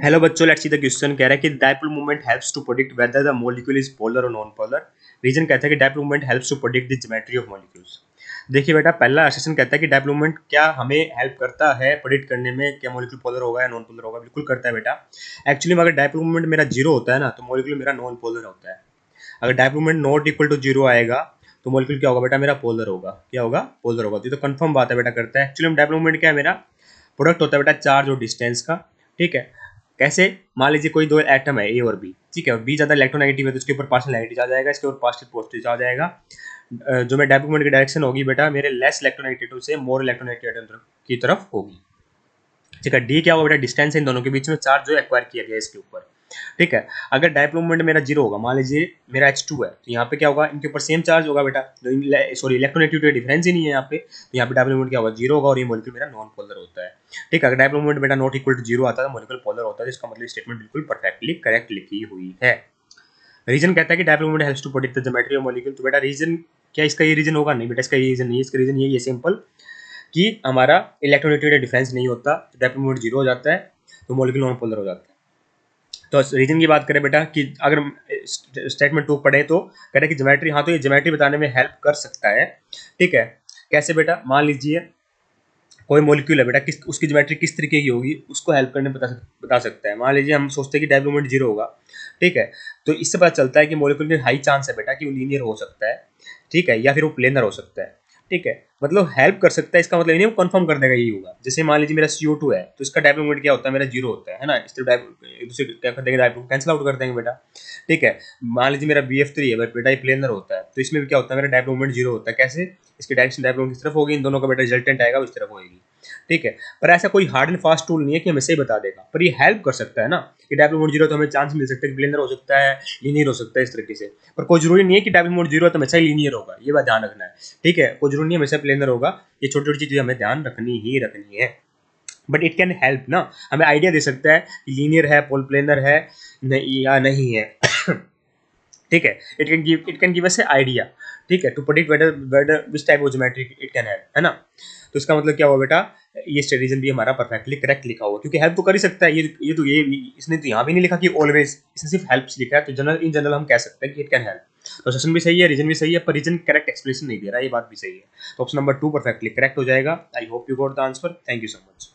Hello बच्चों, let's see the question. कह रहा है कि dipole movement helps to predict whether the molecule is polar और नॉन पोलर। रीजन कहता है कि dipole movement helps to predict the geometry of molecules. देखिए बेटा, पहला सेशन कहता है कि डायपोल मूवमेंट क्या हमें हेल्प करता है प्रेडिक्ट करने में क्या मॉलिक्यूल पोलर होगा या नॉन पोलर होगा। बिल्कुल करता है बेटा। एक्चुअली में अगर डायपोल मूवमेंट मेरा जीरो होता है ना, तो मॉलिक्यूल मेरा नॉन पोलर होता है। अगर dipole movement not equal to zero आएगा तो मॉलिक्यूल क्या होगा बेटा, मेरा पोलर होगा। क्या होगा? पोलर होगा। तो ये तो कंफर्म बात है बेटा, करता है। एक्चुअली में डायपोल मूवमेंट क्या है, मेरा प्रोडक्ट होता है बेटा चार्ज और डिस्टेंस का। ठीक है। कैसे? मान लीजिए कोई दो एटम है, ए और बी। ठीक है। बी ज्यादा इलेक्ट्रोनेगेटिव है तो उसके ऊपर पार्शियल नेगेटिव आ जाएगा, इसके ऊपर पार्शियल पॉजिटिव आ जाएगा। जो मैं डायपोल मूवमेंट की डायरेक्शन होगी बेटा, मेरे लेस इलेक्ट्रोनेगेटिव से मोर इलेक्ट्रोनेगेटिव की तरफ होगी। ठीक है। डी क्या होगा बेटा? डिस्टेंस है इन दोनों के बीच में, चार्ज जो एक्वायर किया गया इसके ऊपर। ठीक है। अगर डायपोल मूवमेंट मेरा जीरो होगा, मान लीजिए मेरा H2 है, तो यहाँ पे क्या होगा, इनके ऊपर सेम चार्ज होगा बेटा। सॉरी, इलेक्ट्रोनेगेटिविटी डिफरेंस ही नहीं है यहाँ पे, तो यहाँ पे डायपोल मूवमेंट क्या होगा? जीरो होगा और ये मॉलिक्यूल मेरा नॉन पोलर होता है। ठीक है। अगर डायपोल मूवमेंट बेटा नॉट इक्वल टू जीरो आता है तो मॉलिक्यूल पोलर होता है। इसका मतलब स्टेटमेंट बिल्कुल परफेक्टली करेक्ट लिखी हुई है। रीजन कहता है कि dipole movement helps to predict the geometry of molecule. तो बेटा रीजन क्या इसका ये रीजन होगा? नहीं बेटा, इसका ये रीजन नहीं है। इसका रीजन यही है सिंपल, कि हमारा इलेक्ट्रोनेगेटिविटी डिफरेंस नहीं होता, डायपोल मूवमेंट जीरो हो जाता है, तो मॉलिक्यूल नॉन पोलर हो जाता है। तो रीजन की बात करें बेटा, कि अगर स्टेटमेंट टू पढ़े तो कह रहे हैं कि ज्योमेट्री, हाँ तो ये ज्योमेट्री बताने में हेल्प कर सकता है। ठीक है। कैसे बेटा? मान लीजिए कोई मॉलिक्यूल है बेटा, किस उसकी ज्योमेट्री किस तरीके की होगी उसको हेल्प करने में बता सकता है। मान लीजिए हम सोचते हैं कि डायपोल मूवमेंट जीरो होगा। ठीक है। तो इससे पता चलता है कि मॉलिक्यूल में हाई चांस है बेटा कि वो लीनियर हो सकता है। ठीक है। या फिर वो प्लेनर हो सकता है। ठीक है। मतलब हेल्प कर सकता है, इसका मतलब नहीं वो कंफर्म कर देगा यही होगा। जैसे मान लीजिए मेरा CO2 है, तो इसका डायपोल मूवमेंट क्या होता है? मेरा जीरो होता है ना। इस तरह एक दूसरे क्या कर देंगे, डायपोल कैंसिल आउट कर देंगे बेटा। ठीक है। मान लीजिए मेरा BF3 है बेटा, ये प्लेनर होता है, तो इसमें भी क्या होता है, मेरा डायपोल मूवमेंट जीरो होता है। कैसे? इसकी डायरेक्शन डायपोल की तरफ होगी, इन दोनों का बेटा रिजल्टेंट आएगा उस तरफ होगी। ठीक है। पर ऐसा कोई हार्ड एंड फास्ट टूल नहीं है कि हमें सही बता देगा, पर ये हेल्प कर सकता है ना, कि डायपोल मूवमेंट जीरो तो हमें चांस मिल सकता है कि प्लेनर हो सकता है, लीनियर हो सकता है, इस तरीके से। पर कोई जरूरी नहीं है कि डायपोल मूवमेंट जीरो है तो हमेशा ही लीनियर होगा, ये बात ध्यान रखना है। ठीक है। कोई जरूरी नहीं है हमेशा प्लेनर होगा। ये छोटी छोटी चीजें हमें ध्यान रखनी ही रखनी है। बट इट कैन हेल्प ना, हमें आइडिया दे सकता है कि लीनियर है, पोल प्लेनर है नहीं या नहीं है। ठीक है। It can give us idea. ठीक है। To predict whether whether which type of geometry it can help, है ना। तो इसका मतलब क्या हुआ बेटा, ये रीजन भी हमारा परफेक्टली करेक्ट लिखा हुआ, क्योंकि हेल्प तो कर ही सकता है। ये इसने तो यहाँ भी नहीं लिखा कि ऑलवेज, इसने सिर्फ हेल्प्स लिखा है। तो इन जनरल हम कह सकते हैं कि इट कैन हेल्प। तो सेशन भी सही है, रीजन भी सही है, पर रीजन करेक्ट एक्सप्लेनेशन नहीं दे रहा है, ये बात भी सही है। तो ऑप्शन नंबर 2 परफेक्टली करेक्ट हो जाएगा। I hope you got the answer. Thank you so much.